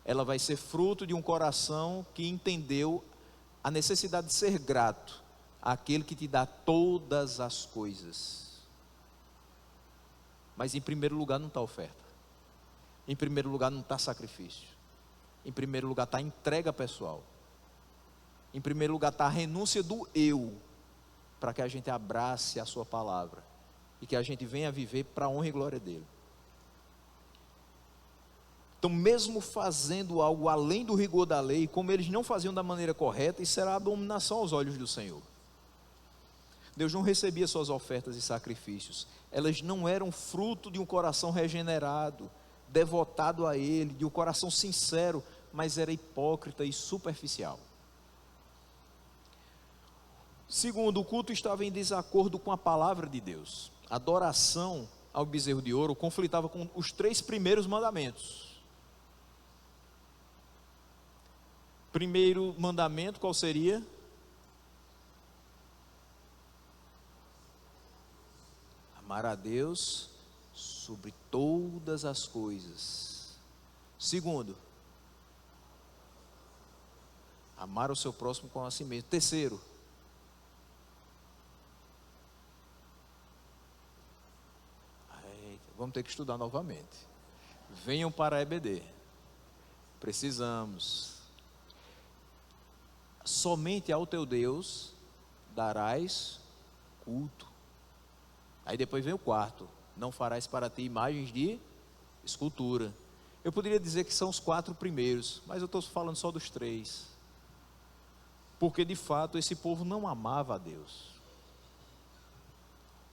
Ela vai ser fruto de um coração que entendeu a necessidade de ser grato àquele que te dá todas as coisas. Mas em primeiro lugar não está oferta, em primeiro lugar não está sacrifício, em primeiro lugar está entrega pessoal, em primeiro lugar está a renúncia do eu, para que a gente abrace a sua palavra e que a gente venha viver para a honra e glória dele. Então, mesmo fazendo algo além do rigor da lei, como eles não faziam da maneira correta, isso era abominação aos olhos do Senhor. Deus não recebia suas ofertas e sacrifícios, elas não eram fruto de um coração regenerado, devotado a Ele, de um coração sincero, mas era hipócrita e superficial. Segundo, o culto estava em desacordo com a palavra de Deus. A adoração ao bezerro de ouro conflitava com os 3 primeiros mandamentos. Primeiro mandamento, qual seria? Amar a Deus sobre todas as coisas. Segundo, amar o seu próximo como a si mesmo. Terceiro, vamos ter que estudar novamente. Venham para a EBD. Precisamos. Somente ao teu Deus darás culto. Aí depois vem o quarto: não farás para ti imagens de escultura. Eu poderia dizer que são os 4 primeiros, mas eu estou falando só dos 3. Porque de fato esse povo não amava a Deus.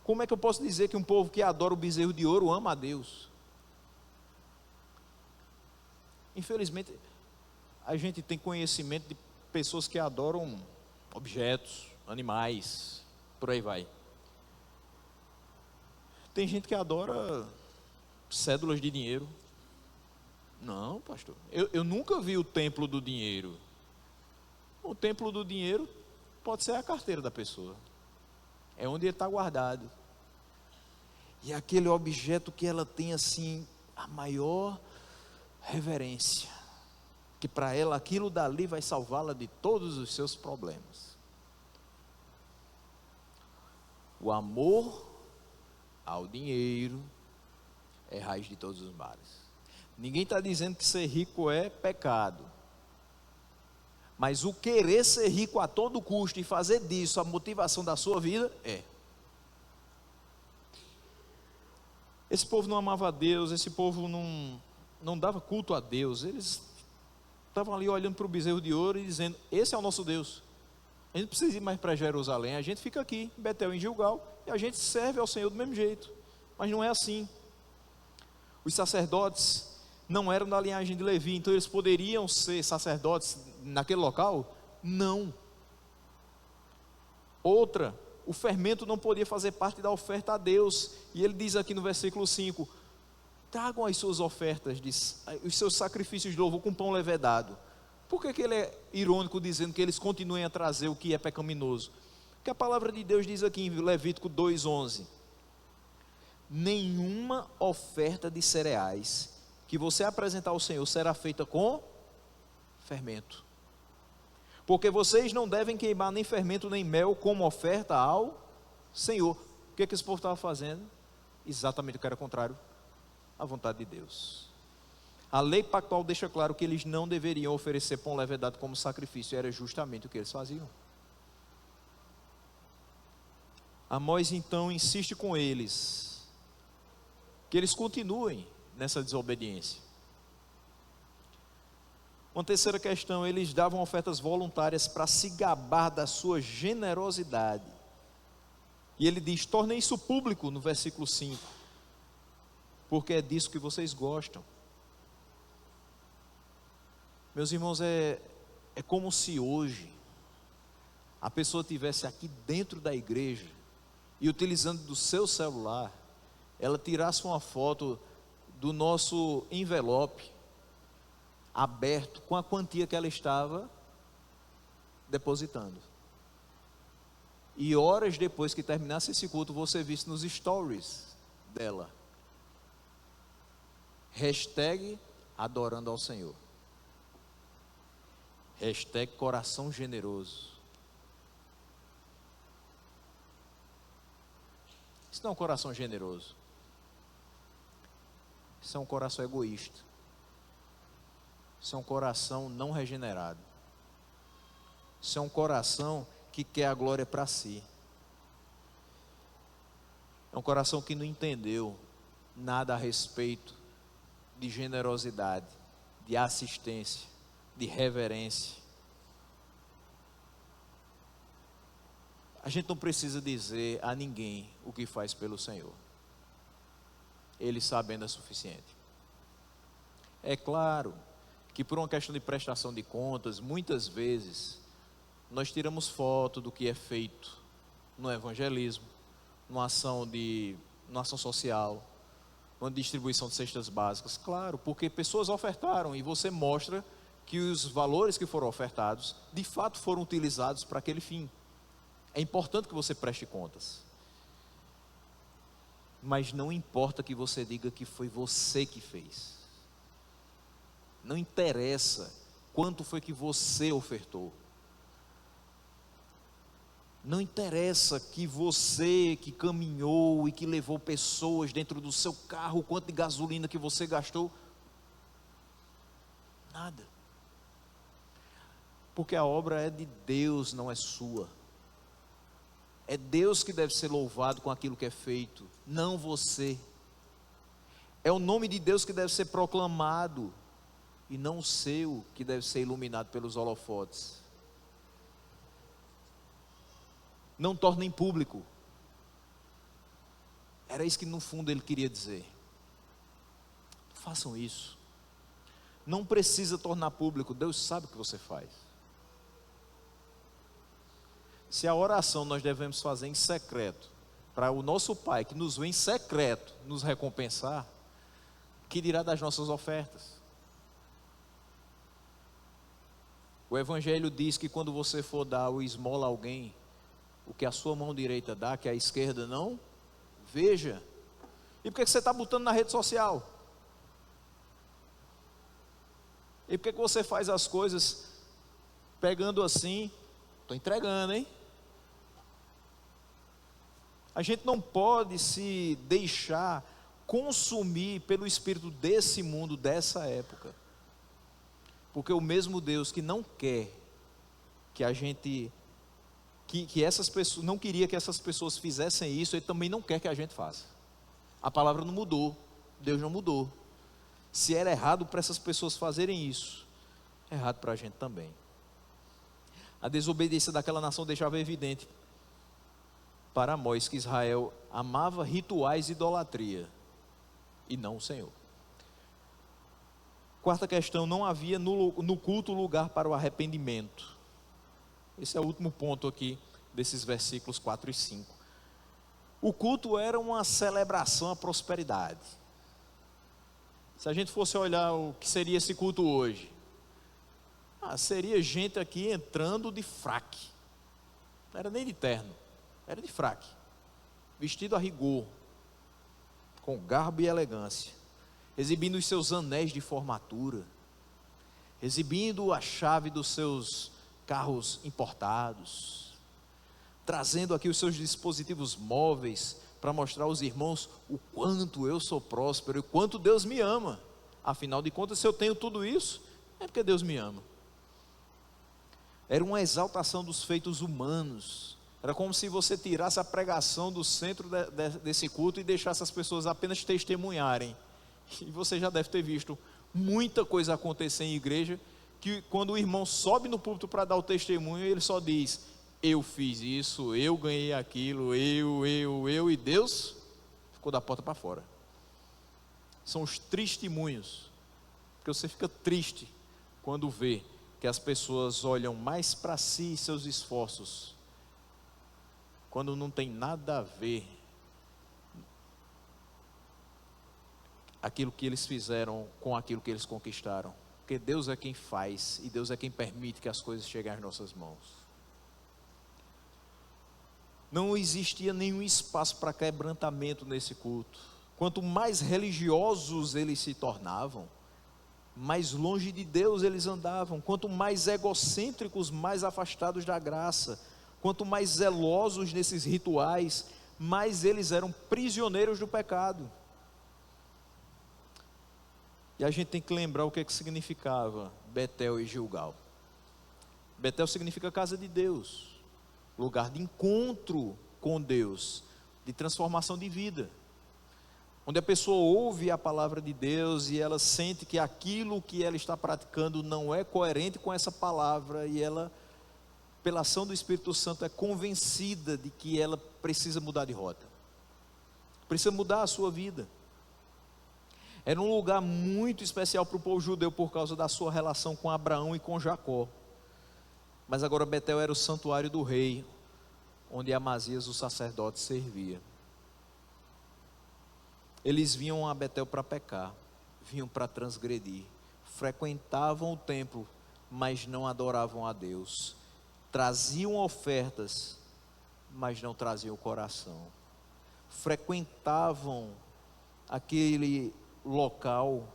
Como é que eu posso dizer que um povo que adora o bezerro de ouro ama a Deus? Infelizmente, a gente tem conhecimento de pessoas que adoram objetos, animais, por aí vai. Tem gente que adora cédulas de dinheiro. Não, pastor, eu nunca vi o templo do dinheiro. O templo do dinheiro pode ser a carteira da pessoa. É onde ele está guardado. E aquele objeto que ela tem assim, a maior reverência. Que para ela aquilo dali vai salvá-la de todos os seus problemas. O amor ao dinheiro é raiz de todos os males. Ninguém está dizendo que ser rico é pecado. Mas o querer ser rico a todo custo e fazer disso a motivação da sua vida é. Esse povo não amava a Deus, esse povo não não dava culto a Deus, eles estavam ali olhando para o bezerro de ouro e dizendo: esse é o nosso Deus. A gente não precisa ir mais para Jerusalém, a gente fica aqui, em Betel, em Gilgal, e a gente serve ao Senhor do mesmo jeito. Mas não é assim. Os sacerdotes não eram da linhagem de Levi, então eles poderiam ser sacerdotes naquele local? Não. Outra, o fermento não podia fazer parte da oferta a Deus, e ele diz aqui no versículo 5: tragam as suas ofertas, os seus sacrifícios de louvor com pão levedado. Por que ele é irônico dizendo que eles continuem a trazer o que é pecaminoso? Porque a palavra de Deus diz aqui em Levítico 2:11: nenhuma oferta de cereais que você apresentar ao Senhor será feita com fermento, porque vocês não devem queimar nem fermento nem mel como oferta ao Senhor. O que esse povo estava fazendo? Exatamente o que era contrário à vontade de Deus. A lei pactual deixa claro que eles não deveriam oferecer pão levedado como sacrifício, era justamente o que eles faziam. Amós então insiste com eles, que eles continuem nessa desobediência. Uma terceira questão: eles davam ofertas voluntárias para se gabar da sua generosidade. E ele diz: tornem isso público no versículo 5, porque é disso que vocês gostam. Meus irmãos, é como se hoje a pessoa estivesse aqui dentro da igreja e, utilizando do seu celular, ela tirasse uma foto do nosso envelope aberto com a quantia que ela estava depositando, e horas depois que terminasse esse culto, você visse nos stories dela: hashtag adorando ao Senhor, hashtag coração generoso. Isso não é um coração generoso, isso é um coração egoísta, isso é um coração não regenerado, isso é um coração que quer a glória para si, é um coração que não entendeu nada a respeito de generosidade, de assistência, de reverência. A gente não precisa dizer a ninguém o que faz pelo Senhor, Ele sabendo é suficiente. É claro que por uma questão de prestação de contas, muitas vezes nós tiramos foto do que é feito no evangelismo, numa ação social, numa distribuição de cestas básicas. Claro, porque pessoas ofertaram e você mostra que os valores que foram ofertados de fato foram utilizados para aquele fim. É importante que você preste contas, mas não importa que você diga que foi você que fez. Não interessa quanto foi que você ofertou. Não interessa que você que caminhou e que levou pessoas dentro do seu carro, o quanto de gasolina que você gastou. Nada. Porque a obra é de Deus, não é sua. É Deus que deve ser louvado com aquilo que é feito, não você. É o nome de Deus que deve ser proclamado, e não o seu que deve ser iluminado pelos holofotes. Não tornem público. Era isso que no fundo ele queria dizer. Façam isso. Não precisa tornar público, Deus sabe o que você faz. Se a oração nós devemos fazer em secreto, para o nosso Pai que nos vê em secreto nos recompensar, que dirá das nossas ofertas? O Evangelho diz que quando você for dar o esmola a alguém, o que a sua mão direita dá, que a esquerda não veja. E por que você está botando na rede social? E por que você faz as coisas pegando assim? Estou entregando, hein? A gente não pode se deixar consumir pelo espírito desse mundo, dessa época. Porque o mesmo Deus que não quer que a gente, que essas pessoas, não queria que essas pessoas fizessem isso, Ele também não quer que a gente faça. A palavra não mudou, Deus não mudou. Se era errado para essas pessoas fazerem isso, é errado para a gente também. A desobediência daquela nação deixava evidente para Amós que Israel amava rituais e idolatria, e não o Senhor. Quarta questão, não havia no culto lugar para o arrependimento. Esse é o último ponto aqui, desses versículos 4 e 5. O culto era uma celebração à prosperidade. Se a gente fosse olhar o que seria esse culto hoje, seria gente aqui entrando de fraque, não era nem de terno, era de fraque, vestido a rigor, com garbo e elegância, exibindo os seus anéis de formatura, exibindo a chave dos seus carros importados, trazendo aqui os seus dispositivos móveis para mostrar aos irmãos o quanto eu sou próspero e o quanto Deus me ama. Afinal de contas, se eu tenho tudo isso, é porque Deus me ama. Era uma exaltação dos feitos humanos. Era como se você tirasse a pregação do centro desse culto e deixasse as pessoas apenas testemunharem. E você já deve ter visto muita coisa acontecer em igreja, que quando o irmão sobe no púlpito para dar o testemunho, ele só diz: eu fiz isso, eu ganhei aquilo, e Deus ficou da porta para fora. São os testemunhos, porque você fica triste quando vê que as pessoas olham mais para si e seus esforços, quando não tem nada a ver aquilo que eles fizeram com aquilo que eles conquistaram. Porque Deus é quem faz e Deus é quem permite que as coisas cheguem às nossas mãos. Não existia nenhum espaço para quebrantamento nesse culto. Quanto mais religiosos eles se tornavam, mais longe de Deus eles andavam. Quanto mais egocêntricos, mais afastados da graça. Quanto mais zelosos nesses rituais, mais eles eram prisioneiros do pecado. E a gente tem que lembrar o que significava Betel e Gilgal. Betel significa casa de Deus, lugar de encontro com Deus, de transformação de vida, onde a pessoa ouve a palavra de Deus e ela sente que aquilo que ela está praticando não é coerente com essa palavra, e ela, pela ação do Espírito Santo, é convencida de que ela precisa mudar de rota, precisa mudar a sua vida. Era um lugar muito especial para o povo judeu por causa da sua relação com Abraão e com Jacó. Mas agora Betel era o santuário do rei, onde Amazias, o sacerdote, servia. Eles vinham a Betel para pecar, vinham para transgredir, frequentavam o templo, mas não adoravam a Deus, traziam ofertas, mas não traziam o coração, frequentavam aquele local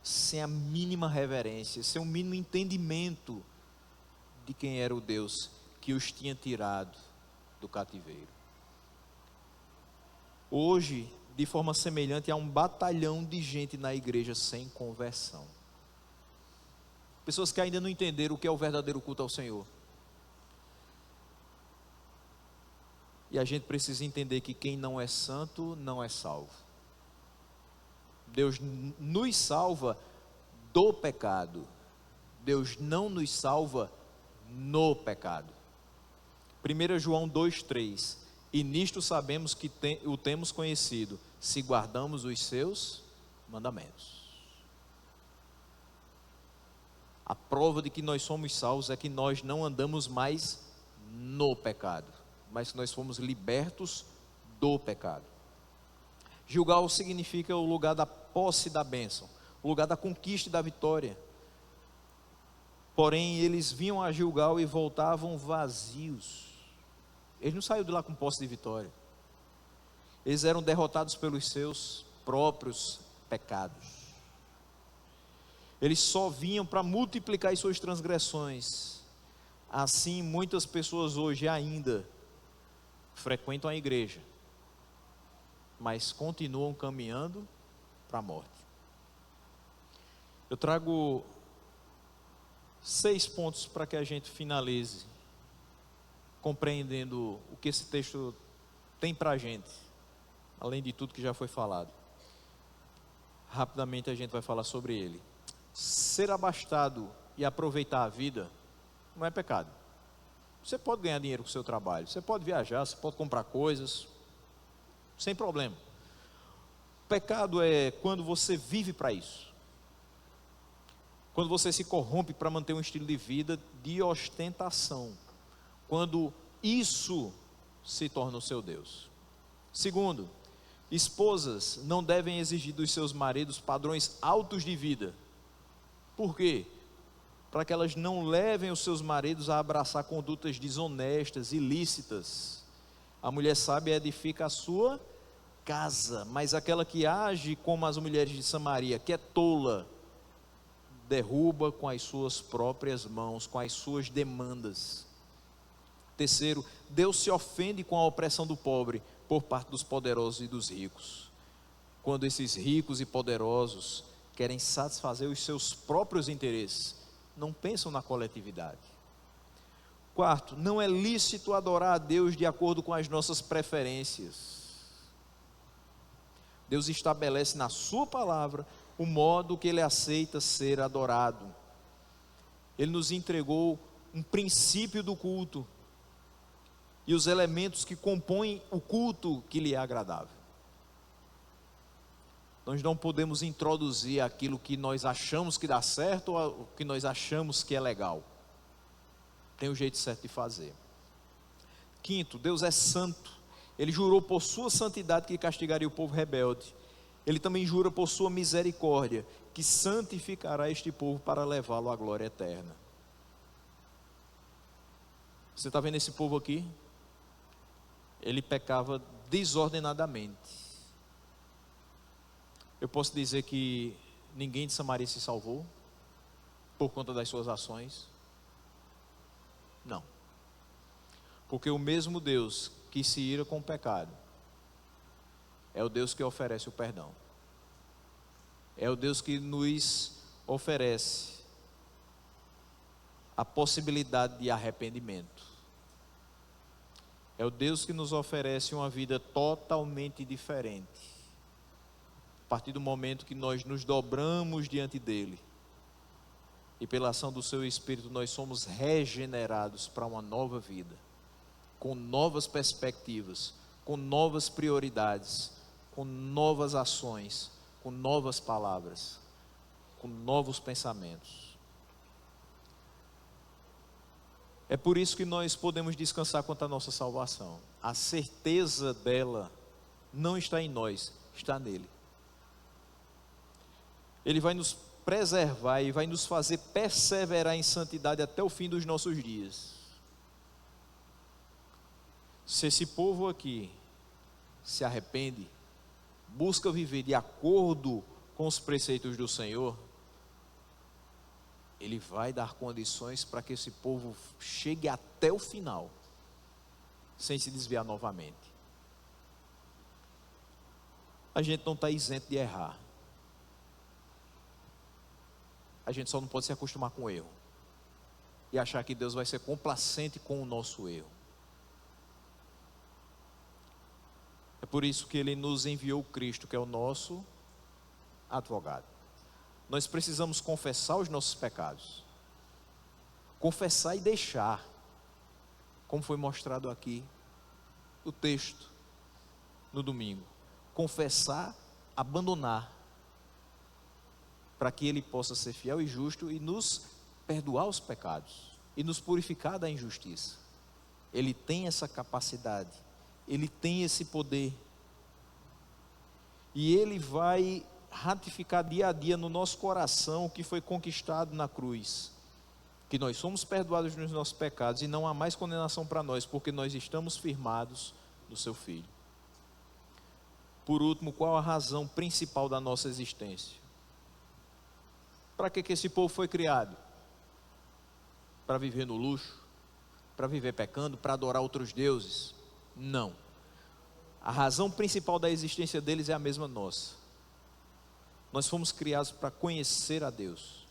sem a mínima reverência, sem o mínimo entendimento de quem era o Deus que os tinha tirado do cativeiro. Hoje, de forma semelhante, há um batalhão de gente na igreja sem conversão, pessoas que ainda não entenderam o que é o verdadeiro culto ao Senhor. E a gente precisa entender que quem não é santo não é salvo. Deus nos salva do pecado, Deus não nos salva no pecado. 1 João 2,3: e nisto sabemos que o temos conhecido, se guardamos os seus mandamentos. A prova de que nós somos salvos é que nós não andamos mais no pecado, mas que nós fomos libertos do pecado. Gilgal significa o lugar da posse da bênção, o lugar da conquista e da vitória. Porém, eles vinham a Gilgal e voltavam vazios. Eles não saíram de lá com posse de vitória. Eles eram derrotados pelos seus próprios pecados. Eles só vinham para multiplicar as suas transgressões. Assim, muitas pessoas hoje ainda frequentam a igreja, mas continuam caminhando para a morte. Eu trago 6 pontos para que a gente finalize, compreendendo o que esse texto tem para a gente, além de tudo que já foi falado. rapidamente a gente vai falar sobre ele. Ser abastado e aproveitar a vida não é pecado. Você pode ganhar dinheiro com o seu trabalho, você pode viajar, você pode comprar coisas, sem problema. Pecado é quando você vive para isso. Quando você se corrompe para manter um estilo de vida de ostentação. Quando isso se torna o seu Deus. Segundo, esposas não devem exigir dos seus maridos padrões altos de vida. Por quê? Para que elas não levem os seus maridos a abraçar condutas desonestas, ilícitas. A mulher sábia edifica a sua casa, mas aquela que age como as mulheres de Samaria, que é tola, derruba com as suas próprias mãos, com as suas demandas. Terceiro, Deus se ofende com a opressão do pobre por parte dos poderosos e dos ricos. Quando esses ricos e poderosos querem satisfazer os seus próprios interesses, não pensam na coletividade. Quarto, não é lícito adorar a Deus de acordo com as nossas preferências. Deus estabelece na sua palavra o modo que Ele aceita ser adorado. Ele nos entregou um princípio do culto e os elementos que compõem o culto que lhe é agradável. Nós não podemos introduzir aquilo que nós achamos que dá certo ou o que nós achamos que é legal. Tem um jeito certo de fazer. Quinto, Deus é santo. Ele jurou por sua santidade que castigaria o povo rebelde. Ele também jura por sua misericórdia que santificará este povo para levá-lo à glória eterna. Você está vendo esse povo aqui? Ele pecava desordenadamente. Eu posso dizer que ninguém de Samaria se salvou por conta das suas ações? Não. Porque o mesmo Deus que se ira com o pecado é o Deus que oferece o perdão. É o Deus que nos oferece a possibilidade de arrependimento. É o Deus que nos oferece uma vida totalmente diferente. A partir do momento que nós nos dobramos diante dele e pela ação do seu Espírito nós somos regenerados para uma nova vida, com novas perspectivas, com novas prioridades, com novas ações, com novas palavras, com novos pensamentos. É por isso que nós podemos descansar quanto à nossa salvação. A certeza dela não está em nós, está nele. Ele vai nos preservar e vai nos fazer perseverar em santidade até o fim dos nossos dias. Se esse povo aqui se arrepende, busca viver de acordo com os preceitos do Senhor, Ele vai dar condições para que esse povo chegue até o final, sem se desviar novamente. A gente não está isento de errar. A gente só não pode se acostumar com o erro e achar que Deus vai ser complacente com o nosso erro. É por isso que Ele nos enviou Cristo, que é o nosso advogado. Nós precisamos confessar os nossos pecados, confessar e deixar, como foi mostrado aqui no texto no domingo. Confessar, abandonar, para que Ele possa ser fiel e justo e nos perdoar os pecados e nos purificar da injustiça. Ele tem essa capacidade, Ele tem esse poder, e Ele vai ratificar dia a dia no nosso coração o que foi conquistado na cruz, que nós somos perdoados nos nossos pecados e não há mais condenação para nós, porque nós estamos firmados no seu Filho. Por último, qual a razão principal da nossa existência? Para que esse povo foi criado? Para viver no luxo? Para viver pecando? Para adorar outros deuses? Não. A razão principal da existência deles é a mesma nossa. Nós fomos criados para conhecer a Deus,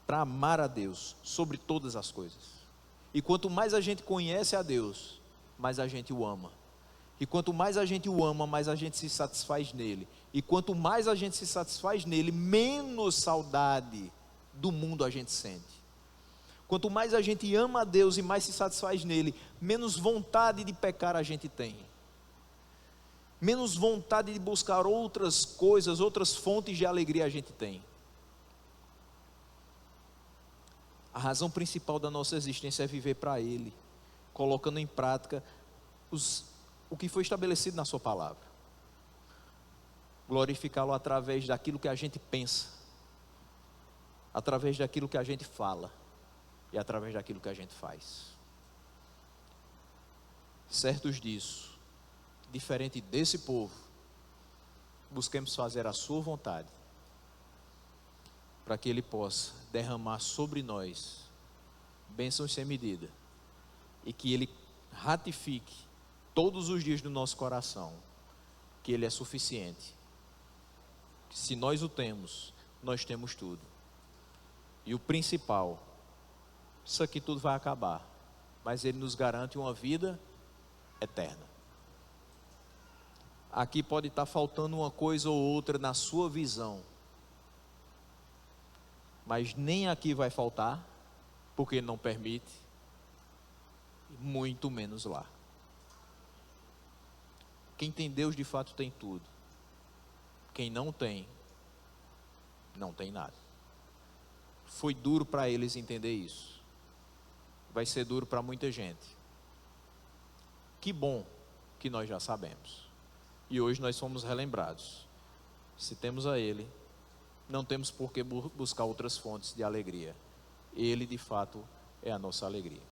para amar a Deus sobre todas as coisas. E quanto mais a gente conhece a Deus, mais a gente o ama. E quanto mais a gente o ama, mais a gente se satisfaz nele. E quanto mais a gente se satisfaz nele, menos saudade do mundo a gente sente. Quanto mais a gente ama a Deus e mais se satisfaz nele, menos vontade de pecar a gente tem. Menos vontade de buscar outras coisas, outras fontes de alegria a gente tem. A razão principal da nossa existência é viver para Ele, colocando em prática o que foi estabelecido na Sua palavra. Glorificá-lo através daquilo que a gente pensa, através daquilo que a gente fala e através daquilo que a gente faz. Certos disso, diferente desse povo, busquemos fazer a Sua vontade, para que Ele possa derramar sobre nós bênçãos sem medida, e que Ele ratifique todos os dias do nosso coração que Ele é suficiente, que se nós o temos, nós temos tudo. E o principal, isso aqui tudo vai acabar, mas Ele nos garante uma vida eterna. Aqui pode estar faltando uma coisa ou outra na sua visão, mas nem aqui vai faltar, porque Ele não permite, muito menos lá. Quem tem Deus de fato tem tudo. Quem não tem, não tem nada. Foi duro para eles entender isso. Vai ser duro para muita gente. Que bom que nós já sabemos. E hoje nós somos relembrados. Se temos a Ele, não temos por que buscar outras fontes de alegria. Ele de fato é a nossa alegria.